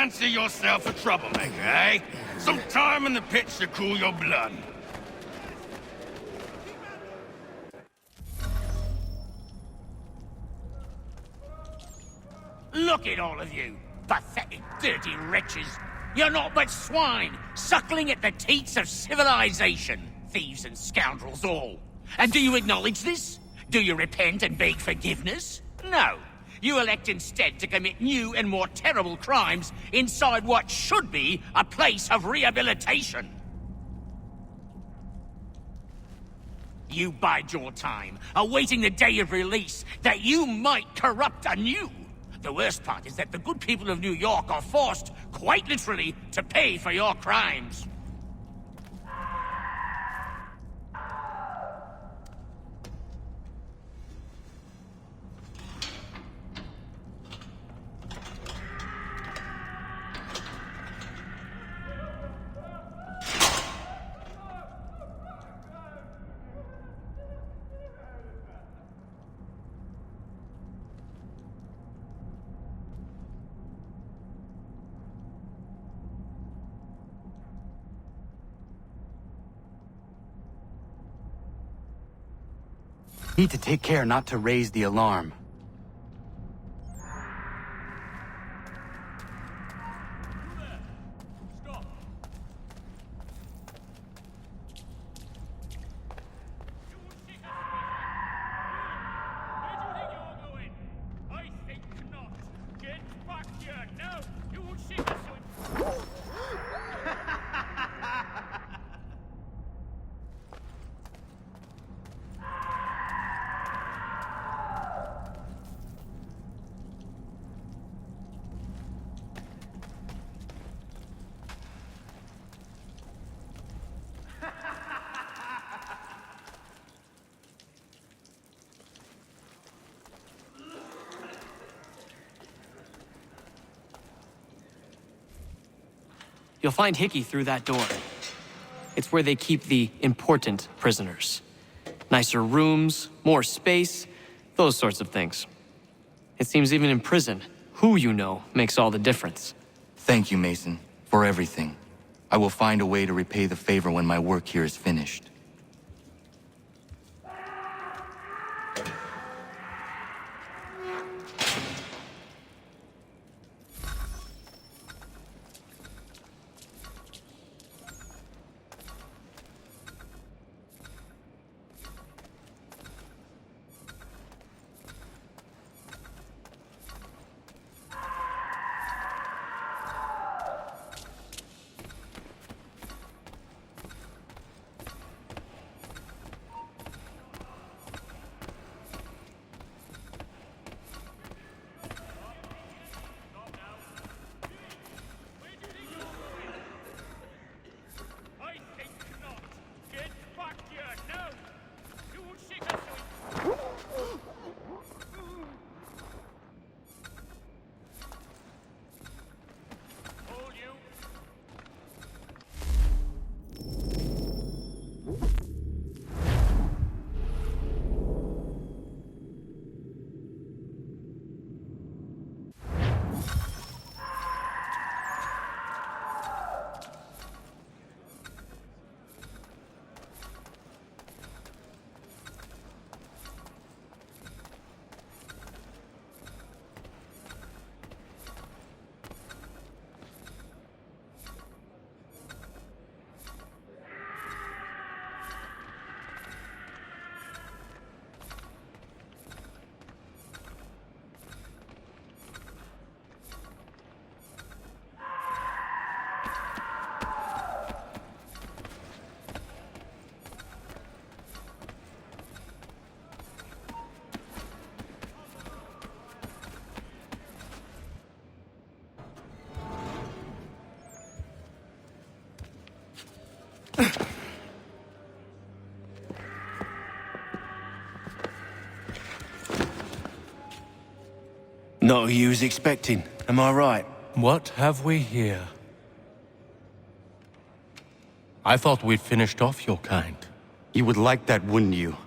fancy yourself a troublemaker, eh? Some time in the pits to cool your blood. Look at all of you, pathetic, dirty wretches. You're not but swine, suckling at the teats of civilization. Thieves and scoundrels all. And do you acknowledge this? Do you repent and beg forgiveness? No. You elect instead to commit new and more terrible crimes inside what should be a place of rehabilitation. You bide your time, awaiting the day of release, that you might corrupt anew. The worst part is that the good people of New York are forced, quite literally, to pay for your crimes. Need to take care not to raise the alarm. You'll find Hickey through that door. It's where they keep the important prisoners. Nicer rooms, more space, those sorts of things. It seems even in prison, who you know makes all the difference. Thank you, Mason, for everything. I will find a way to repay the favor when my work here is finished. Not who you was expecting, am I right? What have we here? I thought we'd finished off your kind. You would like that, wouldn't you?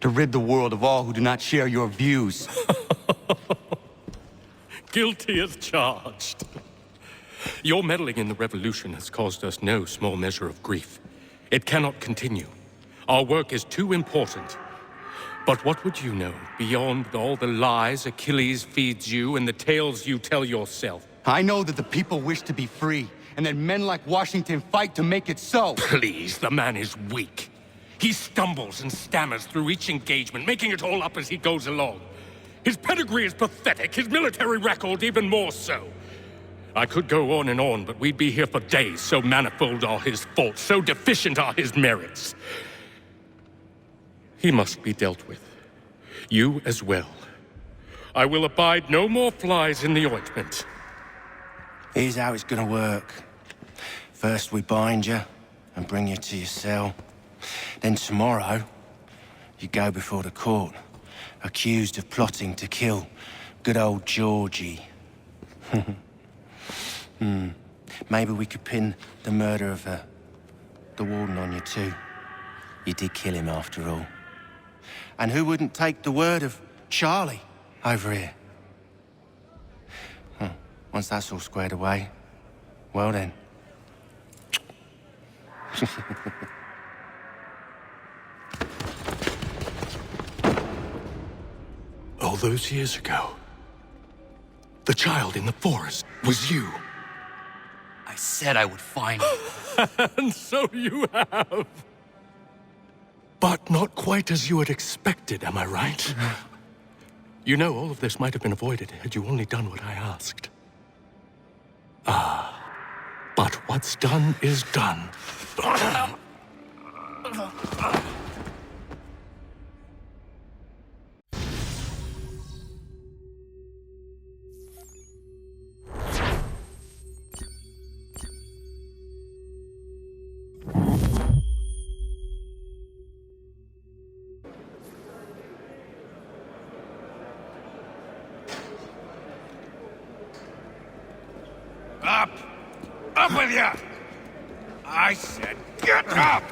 To rid the world of all who do not share your views. Guilty as charged. Your meddling in the revolution has caused us no small measure of grief. It cannot continue. Our work is too important. But what would you know beyond all the lies Achilles feeds you and the tales you tell yourself? I know that the people wish to be free, and that men like Washington fight to make it so. Please, the man is weak. He stumbles and stammers through each engagement, making it all up as he goes along. His pedigree is pathetic, his military record even more so. I could go on and on, but we'd be here for days, so manifold are his faults, so deficient are his merits. He must be dealt with. You as well. I will abide no more flies in the ointment. Here's how it's gonna work. First we bind you and bring you to your cell. Then tomorrow, you go before the court, accused of plotting to kill good old Georgie. Maybe we could pin the murder of the warden on you too. You did kill him after all. And who wouldn't take the word of Charlie over here? Once that's all squared away, well then. All those years ago, the child in the forest was you. I said I would find you. And so you have. But not quite as you had expected, am I right? You know, all of this might have been avoided had you only done what I asked. But what's done is done. Up! Up with you! I said get up!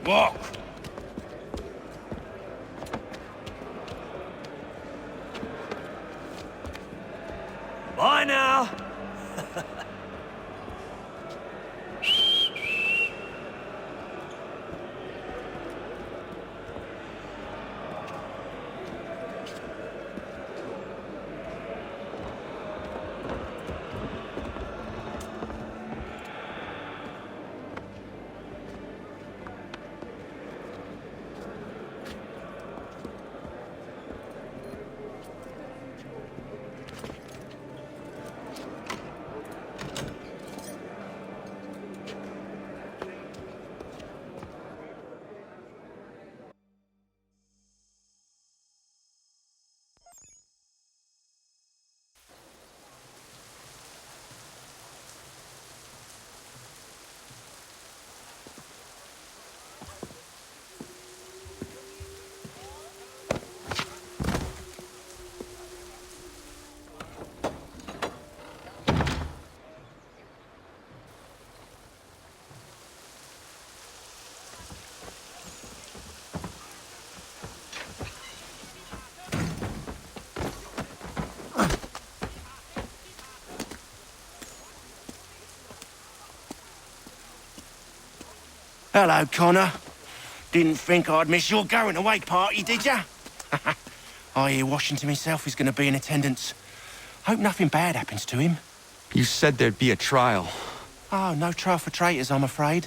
Walk! Bye now. Hello, Connor. Didn't think I'd miss your going away party, did ya? I hear Washington himself is going to be in attendance. Hope nothing bad happens to him. You said there'd be a trial. Oh, no trial for traitors, I'm afraid.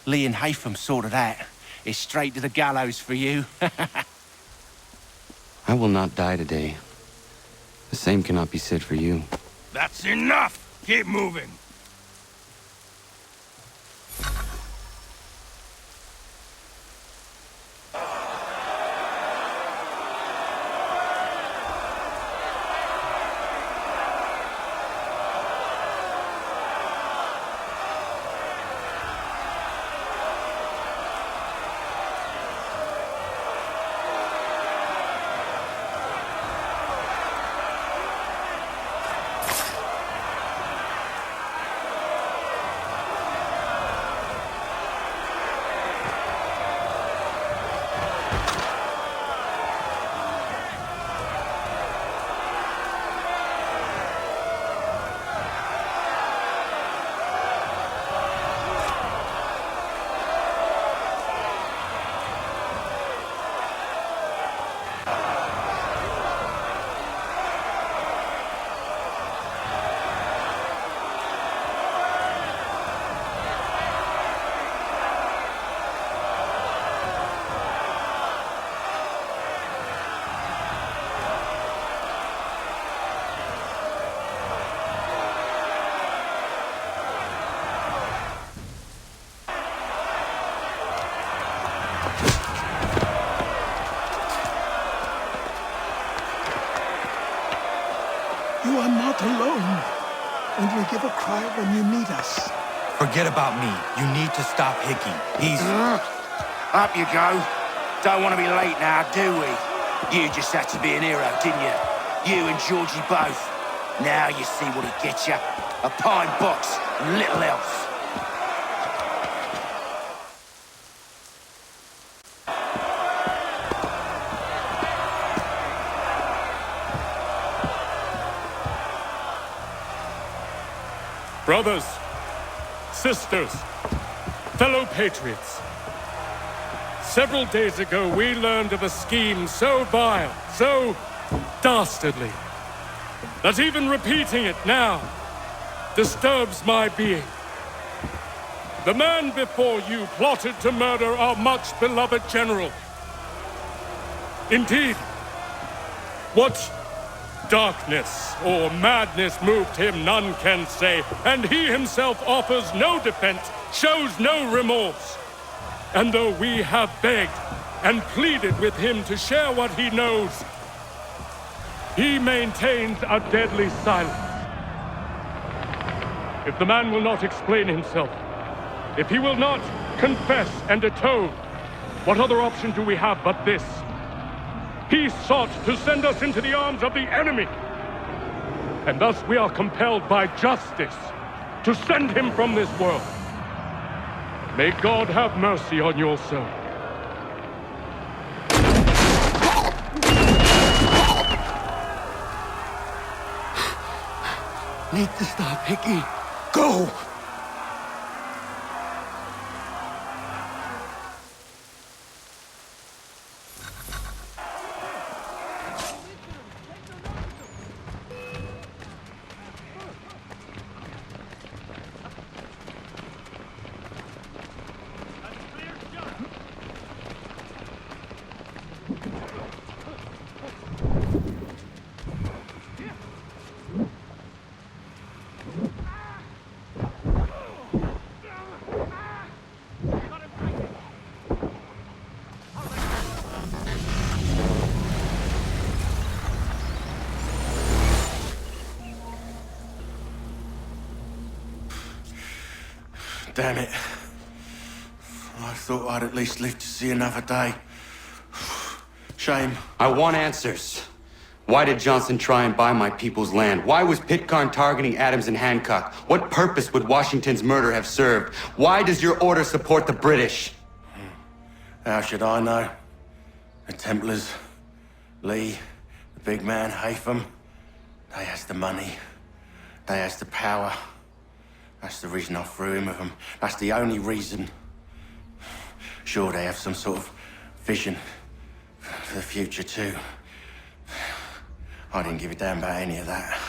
Lee and Haytham sorted that. It's straight to the gallows for you. I will not die today. The same cannot be said for you. That's enough! Keep moving! You are not alone. And we give a cry when you need us. Forget about me. You need to stop Hickey. He's... Up you go. Don't want to be late now, do we? You just had to be an hero, didn't you? You and Georgie both. Now you see what it gets you. A pine box and little else. Brothers, sisters, fellow patriots. Several days ago, we learned of a scheme so vile, so dastardly, that even repeating it now disturbs my being. The man before you plotted to murder our much-beloved general. Indeed, what darkness or madness moved him, none can say, and he himself offers no defense, shows no remorse. And though we have begged and pleaded with him to share what he knows, he maintains a deadly silence. If the man will not explain himself, if he will not confess and atone, what other option do we have but this? He sought to send us into the arms of the enemy. And thus we are compelled by justice to send him from this world. May God have mercy on your soul. Need to stop Hickey. Go! Damn it. I thought I'd at least live to see another day. Shame. I want answers. Why did Johnson try and buy my people's land? Why was Pitcairn targeting Adams and Hancock? What purpose would Washington's murder have served? Why does your order support the British? How should I know? The Templars, Lee, the big man, Haytham, they has the money. They has the power. That's the reason I threw in with them. That's the only reason. Sure, they have some sort of vision for the future too. I didn't give a damn about any of that.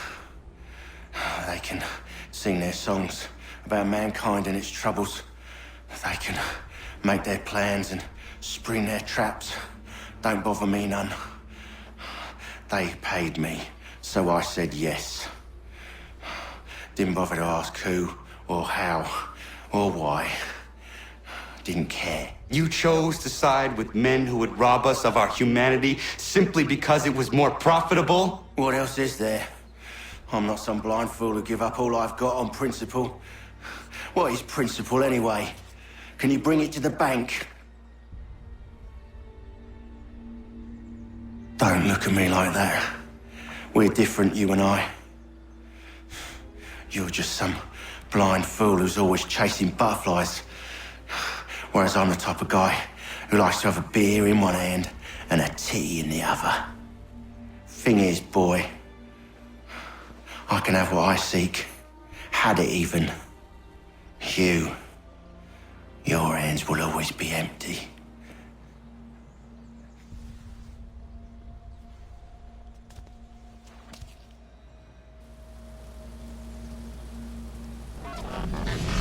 They can sing their songs about mankind and its troubles. They can make their plans and spring their traps. Don't bother me none. They paid me, so I said yes. Didn't bother to ask who, or how, or why. Didn't care. You chose to side with men who would rob us of our humanity simply because it was more profitable? What else is there? I'm not some blind fool who give up all I've got on principle. What is principle anyway? Can you bring it to the bank? Don't look at me like that. We're different, you and I. You're just some blind fool who's always chasing butterflies. Whereas I'm the type of guy who likes to have a beer in one hand and a tea in the other. Thing is, boy, I can have what I seek. Had it even. Your hands will always be empty.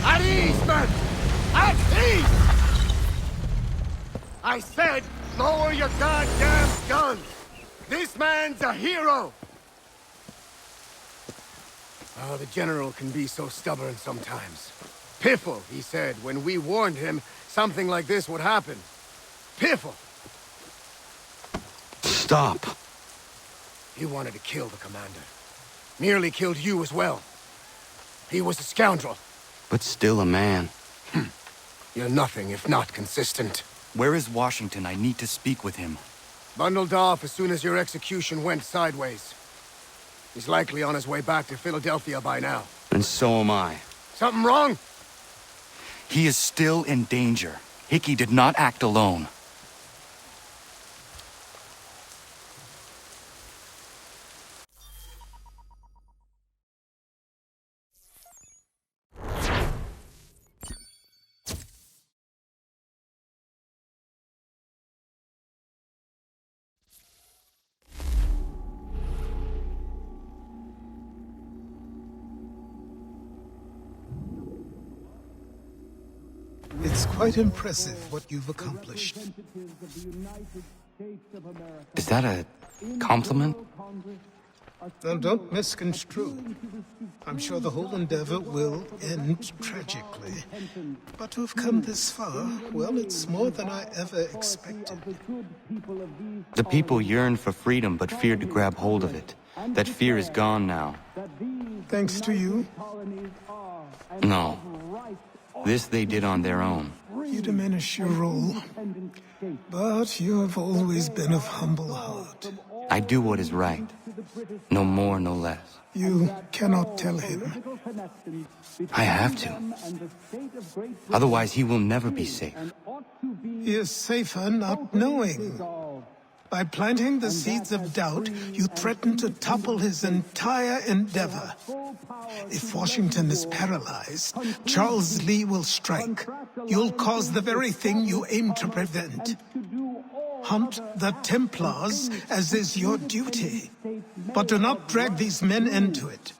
At ease, men! At ease! I said, lower your goddamn guns! This man's a hero! Oh, the General can be so stubborn sometimes. Piffle, he said, when we warned him something like this would happen. Piffle! Stop. He wanted to kill the commander. Nearly killed you as well. He was a scoundrel. But still a man. You're nothing if not consistent. Where is Washington? I need to speak with him. Bundled off as soon as your execution went sideways. He's likely on his way back to Philadelphia by now. And so am I. Something wrong? He is still in danger. Hickey did not act alone. It's quite impressive what you've accomplished. Is that a compliment? Now, don't misconstrue. I'm sure the whole endeavor will end tragically. But to have come this far, well, it's more than I ever expected. The people yearned for freedom but feared to grab hold of it. That fear is gone now. Thanks to you, No. This they did on their own. you diminish your role. But you have always been of humble heart. I do what is right. No more, no less. You cannot tell him. I have to. Otherwise, he will never be safe. He is safer not knowing. By planting the seeds of doubt, you threaten to topple his entire endeavor. If Washington is paralyzed, Charles Lee will strike. You'll cause the very thing you aim to prevent. Hunt the Templars, as is your duty. But do not drag these men into it.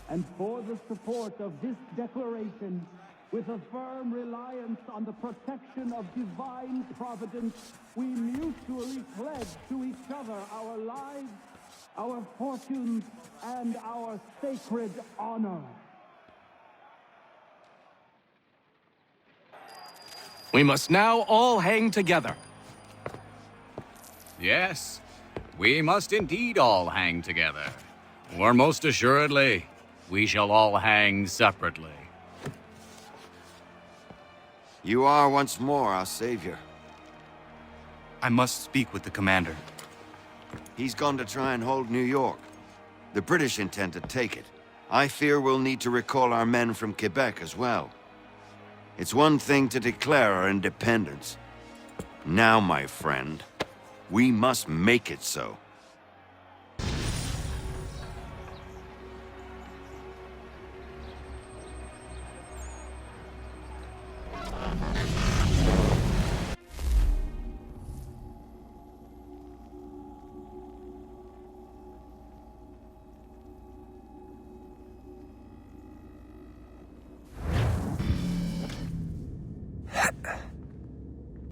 And for the support of this declaration, with a firm reliance on the protection of divine providence, we mutually pledge to each other our lives, our fortunes, and our sacred honor. We must now all hang together. Yes, we must indeed all hang together. Or most assuredly, we shall all hang separately. You are once more our savior. I must speak with the commander. He's gone to try and hold New York. The British intend to take it. I fear we'll need to recall our men from Quebec as well. It's one thing to declare our independence. Now, my friend, we must make it so.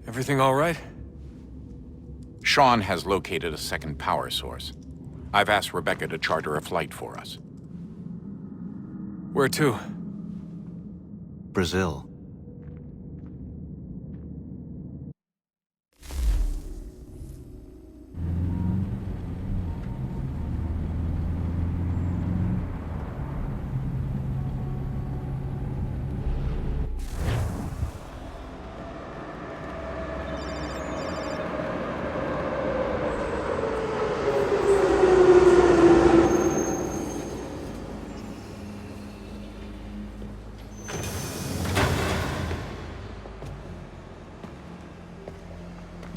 Everything all right? Sean has located a second power source. I've asked Rebecca to charter a flight for us. Where to? Brazil.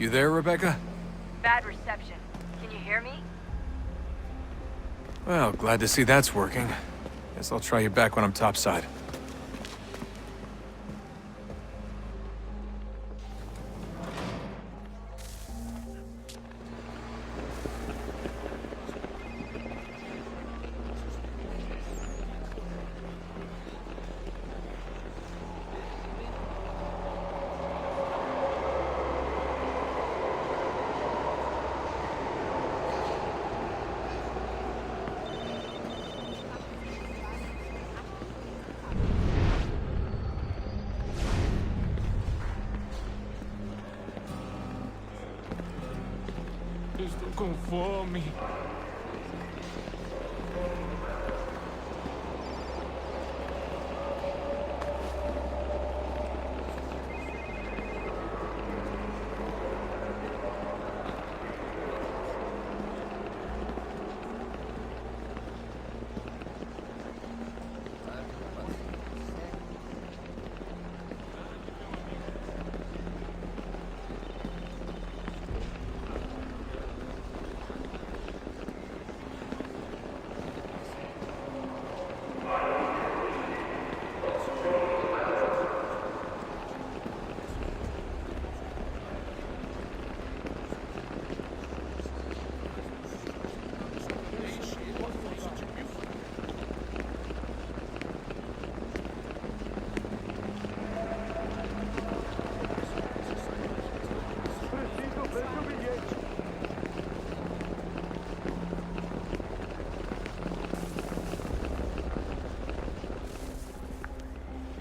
You there, Rebecca? Bad reception. Can you hear me? Well, glad to see that's working. Guess I'll try you back when I'm topside. Estou com fome.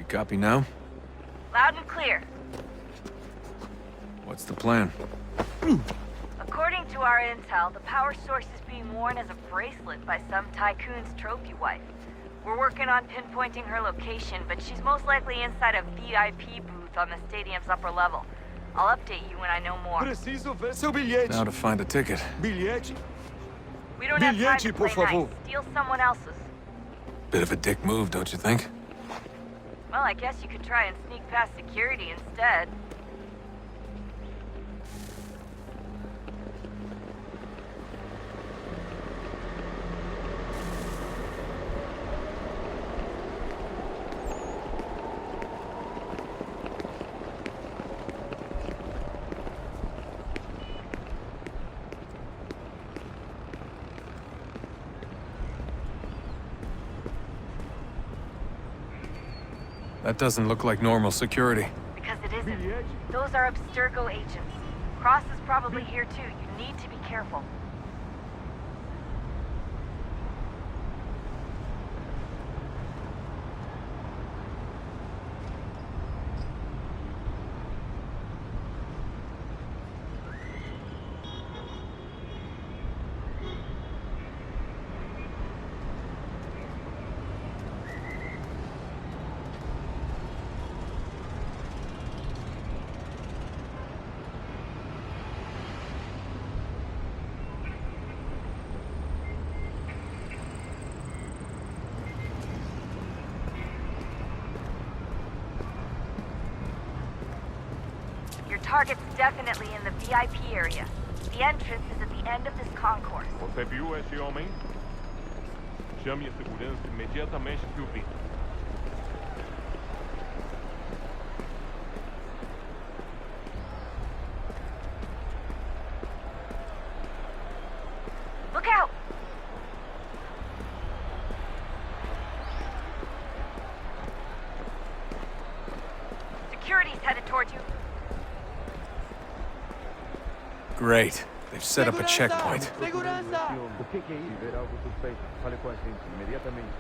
Copy now? Loud and clear. What's the plan? According to our intel, the power source is being worn as a bracelet by some tycoon's trophy wife. We're working on pinpointing her location, but she's most likely inside a VIP booth on the stadium's upper level. I'll update you when I know more. Preciso ver seu bilhete. Now to find a ticket. Bilhete. We don't have time to por play favor. nice. Steal someone else's. Bit of a dick move, don't you think? Well, I guess you could try and sneak past security instead. That doesn't look like normal security. Because it isn't. Those are Abstergo agents. Cross is probably here too. You need to be careful. Target's definitely in the VIP area. The entrance is at the end of this concourse. Você viu esse homem? Chame a segurança imediatamente que o vi. Look out! Security's headed towards you. Great. They've set up a checkpoint. O que é isso? Se ver algo suspeito, fale com a gente imediatamente.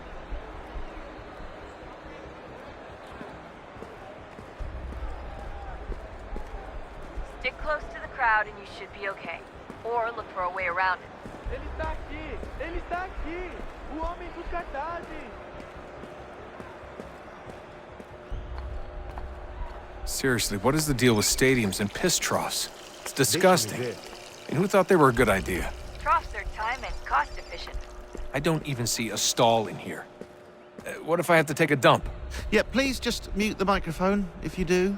Stick close to the crowd and you should be okay. Or look for a way around it. Ele está aqui! Ele está aqui! O homem dos cartazes! Seriously, what is the deal with stadiums and piss troughs? It's disgusting. And who thought they were a good idea? Troughs are time and cost efficient. I don't even see a stall in here. What if I have to take a dump? Yeah, please just mute the microphone if you do.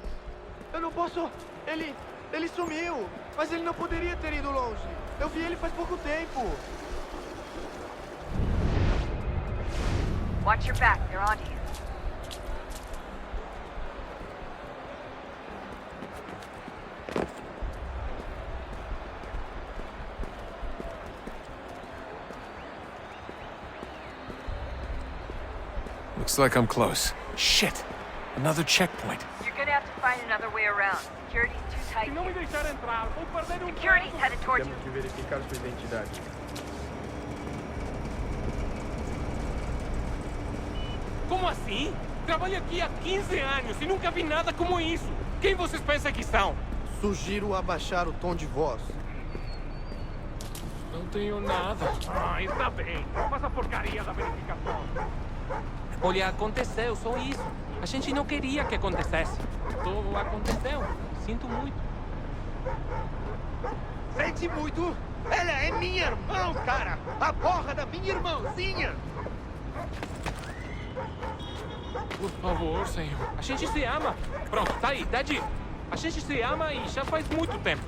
Eu não posso... Ele sumiu! Mas ele não poderia ter ido longe. Eu vi ele faz pouco tempo. Watch your back, they're onto you. Looks like I'm close. Shit! Another checkpoint. You're gonna have to find another way around. Security's too tight. Se não me deixar entrar, vou perder Security's headed towards you. Temos de verificar sua identidade. Como assim? Trabalho aqui há 15 anos e nunca vi nada como isso. Quem vocês pensam que são? Sugiro abaixar o tom de voz. Não tenho nada. Ah, está bem. Mas a porcaria da verificação. Olha, aconteceu, só isso. A gente não queria que acontecesse. Tudo aconteceu. Sinto muito. Sente muito? Ela é minha irmã, cara! A porra da minha irmãzinha! Por favor, senhor. A gente se ama. Pronto, tá aí, Daddy. A gente se ama e já faz muito tempo.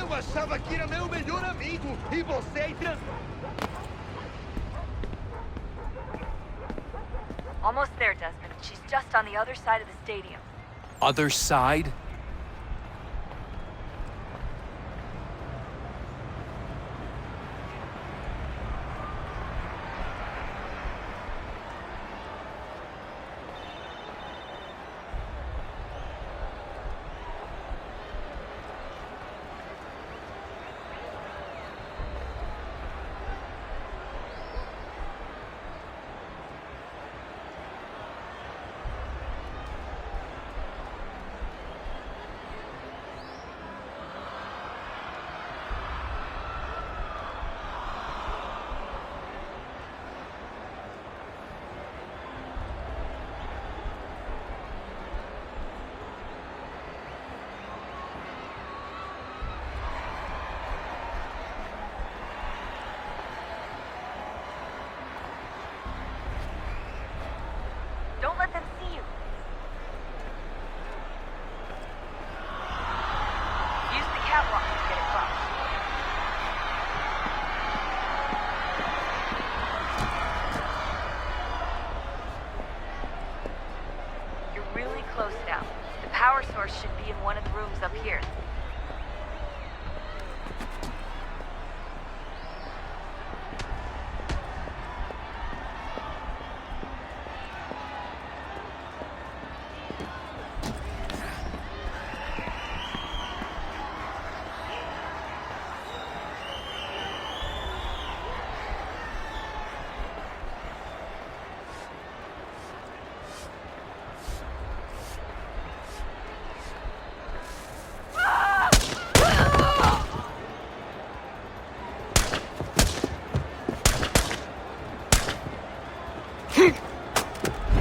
Eu achava que era meu melhor amigo e você é Almost there, Desmond. She's just on the other side of the stadium. Other side? Don't let them see you. Use the catwalk to get across. You're really close now. The power source should be in one of the rooms up here.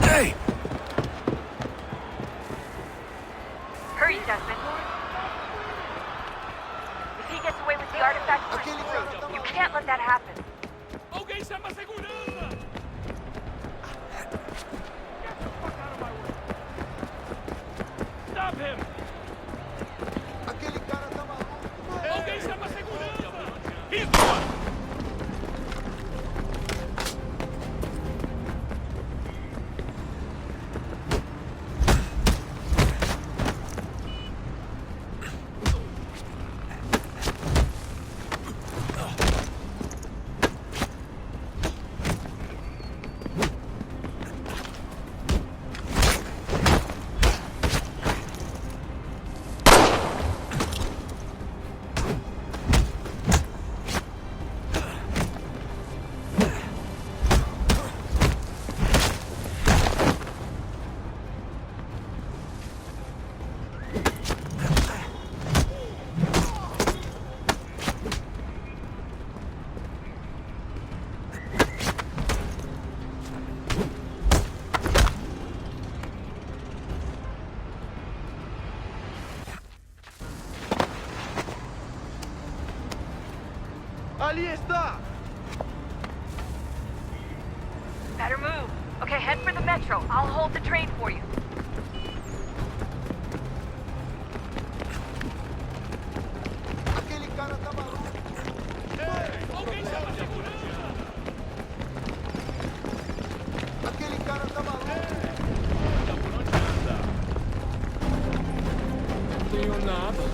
Hey! Hurry, Desmond. If he gets away with the artifact, we're screwed. You can't let that happen. Alguém chama a segurança! Stop him! Alguém chama a segurança! He's gone! Ali está! Better move. Okay, head for the metro. I'll hold the train for you. Aquele cara tá maluco! Alguém chama a segurança! Aquele cara tá maluco! Por onde anda? Não tenho nada.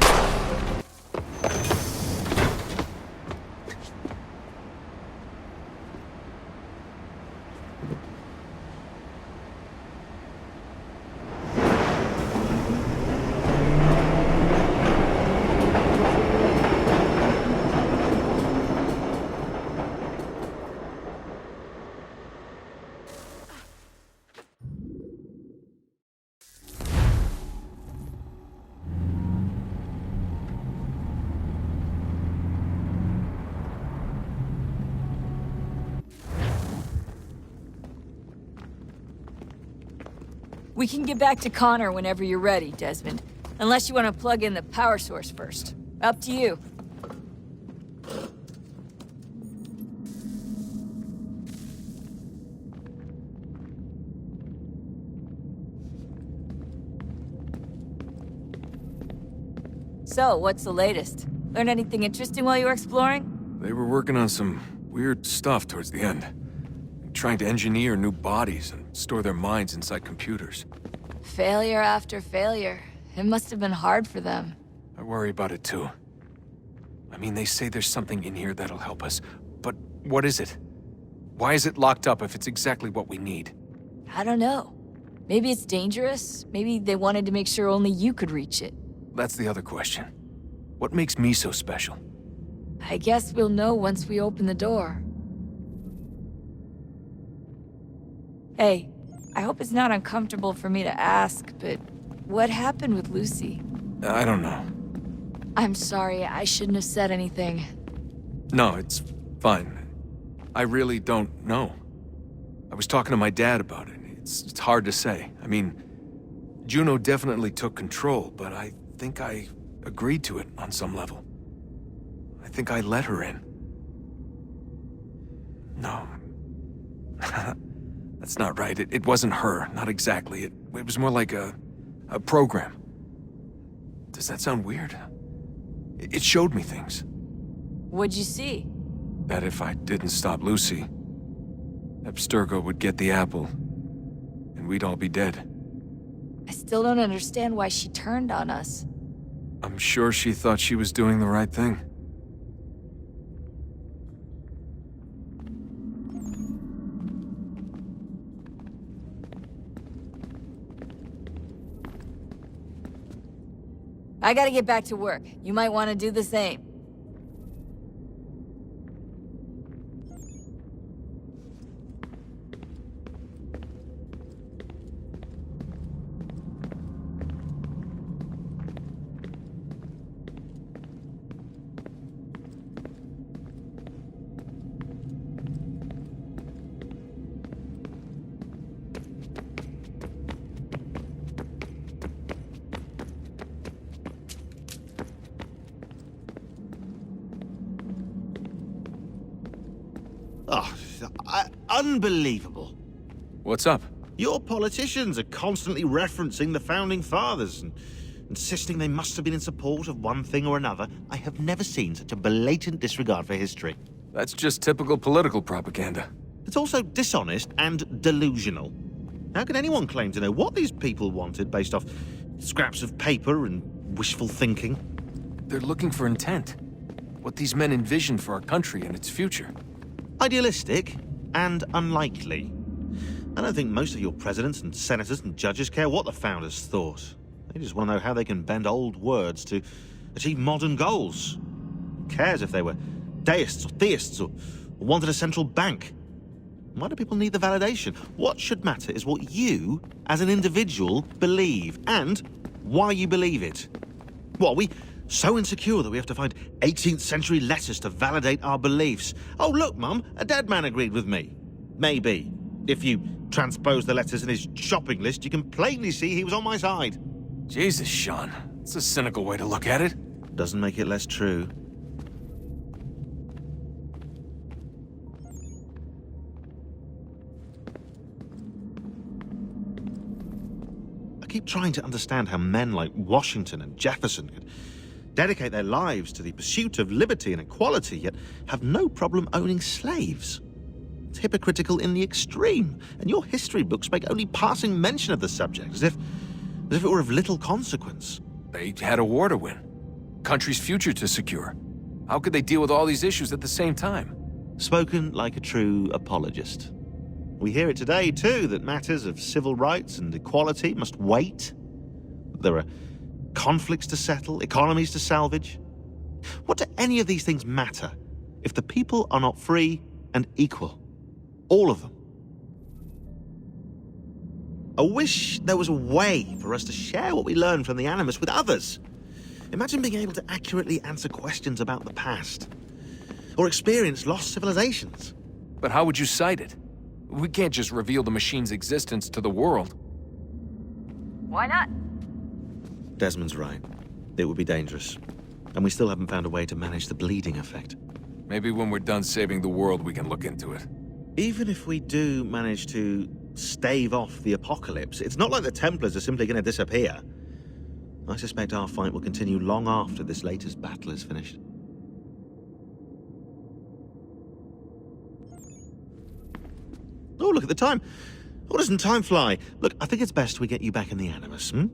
We can get back to Connor whenever you're ready, Desmond. Unless you want to plug in the power source first. Up to you. So, what's the latest? Learn anything interesting while you were exploring? They were working on some weird stuff towards the end. Trying to engineer new bodies and store their minds inside computers. Failure after failure. It must have been hard for them. I worry about it too. I mean, they say there's something in here that'll help us. But what is it? Why is it locked up if it's exactly what we need? I don't know. Maybe it's dangerous. Maybe they wanted to make sure only you could reach it. That's the other question. What makes me so special? I guess we'll know once we open the door. Hey, I hope it's not uncomfortable for me to ask, but what happened with Lucy? I don't know. I'm sorry, I shouldn't have said anything. No, it's fine. I really don't know. I was talking to my dad about it. It's hard to say. I mean, Juno definitely took control, but I think I agreed to it on some level. I think I let her in. No. That's not right. It wasn't her, not exactly. It was more like a program. Does that sound weird? It showed me things. What'd you see? That if I didn't stop Lucy, Abstergo would get the apple, and we'd all be dead. I still don't understand why she turned on us. I'm sure she thought she was doing the right thing. I gotta get back to work. You might want to do the same. Unbelievable. What's up? Your politicians are constantly referencing the Founding Fathers and insisting they must have been in support of one thing or another. I have never seen such a blatant disregard for history. That's just typical political propaganda. It's also dishonest and delusional. How can anyone claim to know what these people wanted based off scraps of paper and wishful thinking? They're looking for intent. What these men envisioned for our country and its future. Idealistic and unlikely. I don't think most of your presidents and senators and judges care what the founders thought. They just want to know how they can bend old words to achieve modern goals. Who cares if they were deists or theists or wanted a central bank? Why do people need the validation? What should matter is what you, as an individual, believe, and why you believe it. What, are we so insecure that we have to find 18th century letters to validate our beliefs? Oh, look, Mum, a dead man agreed with me. Maybe. If you transpose the letters in his shopping list, you can plainly see he was on my side. Jesus, Sean. It's a cynical way to look at it. Doesn't make it less true. I keep trying to understand how men like Washington and Jefferson could dedicate their lives to the pursuit of liberty and equality, yet have no problem owning slaves. It's hypocritical in the extreme, and your history books make only passing mention of the subject, as if it were of little consequence. They had a war to win. Country's future to secure. How could they deal with all these issues at the same time? Spoken like a true apologist. We hear it today, too, that matters of civil rights and equality must wait. There are conflicts to settle, economies to salvage. What do any of these things matter if the people are not free and equal? All of them. I wish there was a way for us to share what we learn from the Animus with others. Imagine being able to accurately answer questions about the past, or experience lost civilizations. But how would you cite it? We can't just reveal the machine's existence to the world. Why not? Desmond's right. It would be dangerous. And we still haven't found a way to manage the bleeding effect. Maybe when we're done saving the world, we can look into it. Even if we do manage to stave off the apocalypse, it's not like the Templars are simply going to disappear. I suspect our fight will continue long after this latest battle is finished. Oh, look at the time. Oh, doesn't time fly? Look, I think it's best we get you back in the Animus, hmm?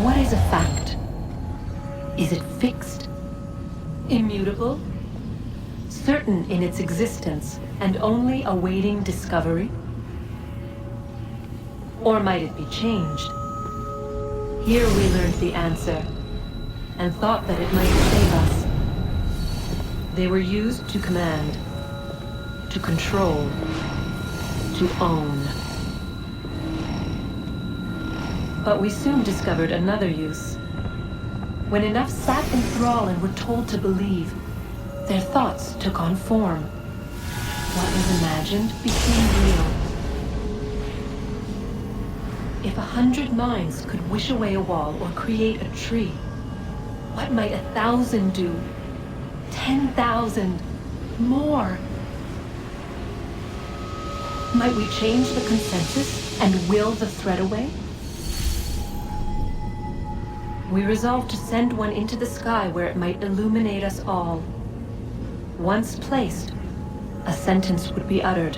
What is a fact? Is it fixed? Immutable? Certain in its existence and only awaiting discovery? Or might it be changed? Here we learned the answer, and thought that it might save us. They were used to command, to control, to own. But we soon discovered another use. When enough sat in thrall and were told to believe, their thoughts took on form. What was imagined became real. If 100 minds could wish away a wall or create a tree, what might 1,000 do? 10,000? More? Might we change the consensus and will the threat away? We resolved to send one into the sky where it might illuminate us all. Once placed, a sentence would be uttered.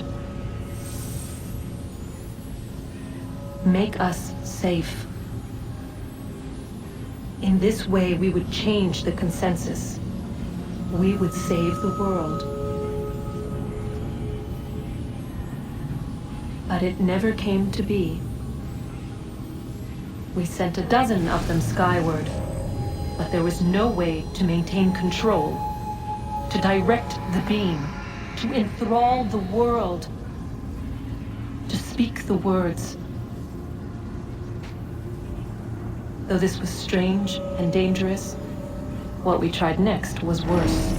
Make us safe. In this way, we would change the consensus. We would save the world. But it never came to be. We sent a dozen of them skyward, but there was no way to maintain control, to direct the beam, to enthrall the world, to speak the words. Though this was strange and dangerous, what we tried next was worse.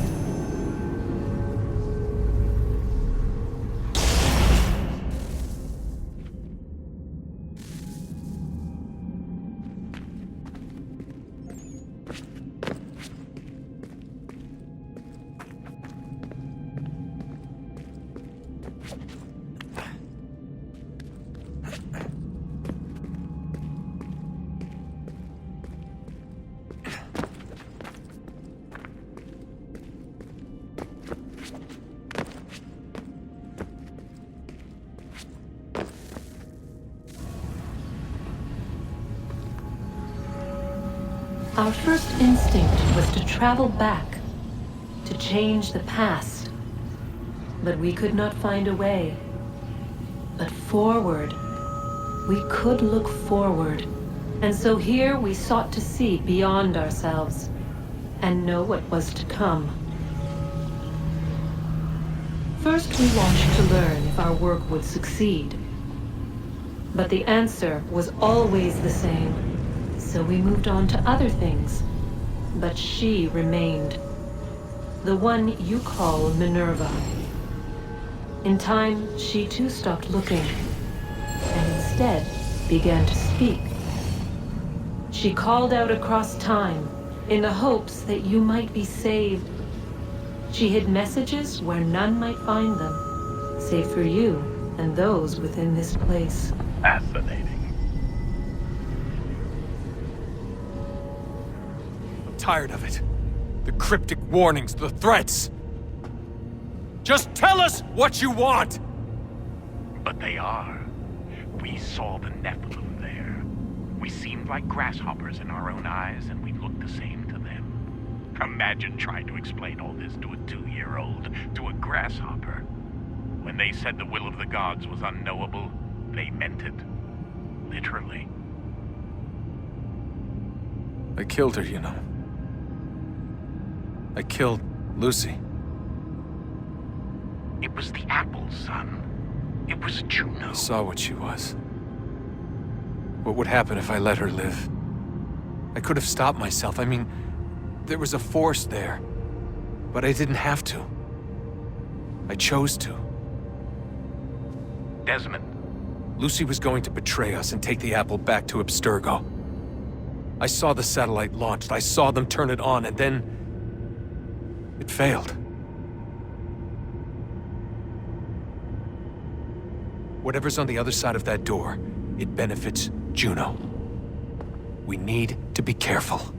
Our first instinct was to travel back, to change the past. But we could not find a way. But forward, we could look forward. And so here we sought to see beyond ourselves, and know what was to come. First, we watched to learn if our work would succeed. But the answer was always the same. So we moved on to other things. But she remained. The one you call Minerva. In time, she too stopped looking, and instead began to speak. She called out across time, in the hopes that you might be saved. She hid messages where none might find them, save for you and those within this place. Fascinating. I'm tired of it. The cryptic warnings, the threats. Just tell us what you want! But they are. We saw the Nephilim there. We seemed like grasshoppers in our own eyes, and we looked the same to them. Imagine trying to explain all this to a 2-year-old, to a grasshopper. When they said the will of the gods was unknowable, they meant it. Literally. I killed her, you know. I killed Lucy. It was the apple, son. It was Juno. I saw what she was. What would happen if I let her live? I could have stopped myself. I mean, there was a force there. But I didn't have to. I chose to. Desmond. Lucy was going to betray us and take the apple back to Abstergo. I saw the satellite launched. I saw them turn it on, and then it failed. Whatever's on the other side of that door, it benefits Juno. We need to be careful.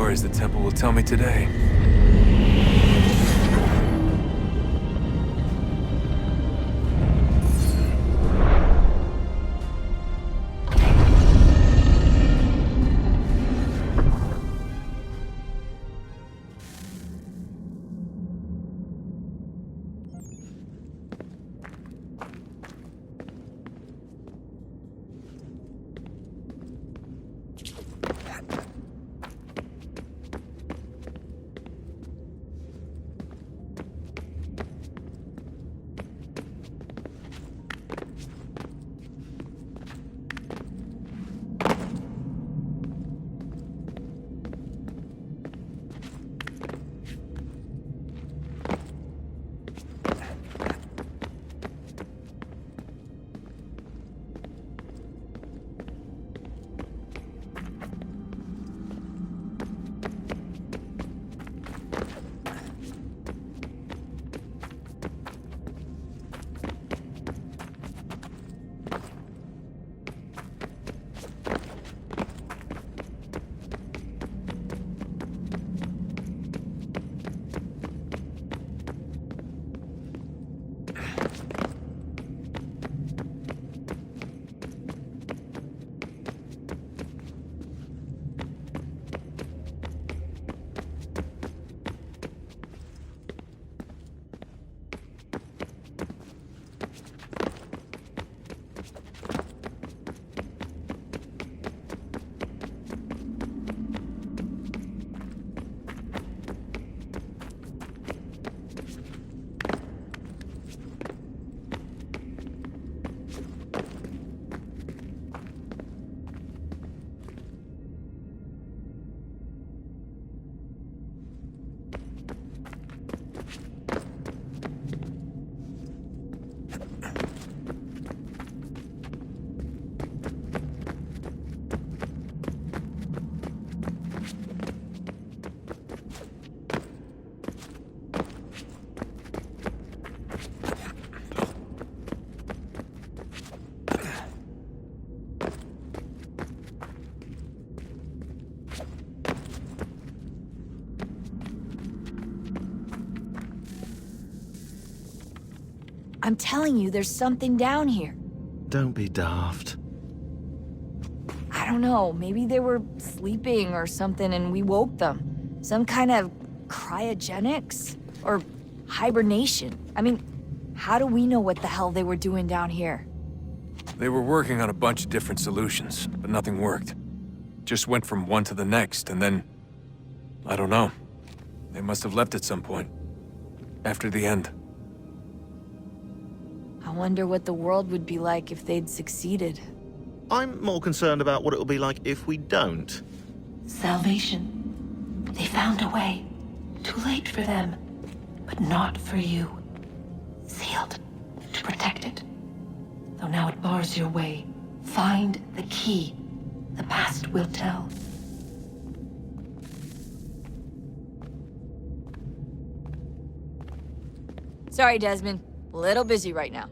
stories the temple will tell me today. I'm telling you, there's something down here. Don't be daft. I don't know, maybe they were sleeping or something and we woke them. Some kind of cryogenics? Or hibernation? I mean, how do we know what the hell they were doing down here? They were working on a bunch of different solutions, but nothing worked. Just went from one to the next, and then... I don't know. They must have left at some point. After the end. I wonder what the world would be like if they'd succeeded. I'm more concerned about what it will be like if we don't. Salvation. They found a way. Too late for them, but not for you. Sealed to protect it. Though now it bars your way. Find the key. The past will tell. Sorry, Desmond. A little busy right now.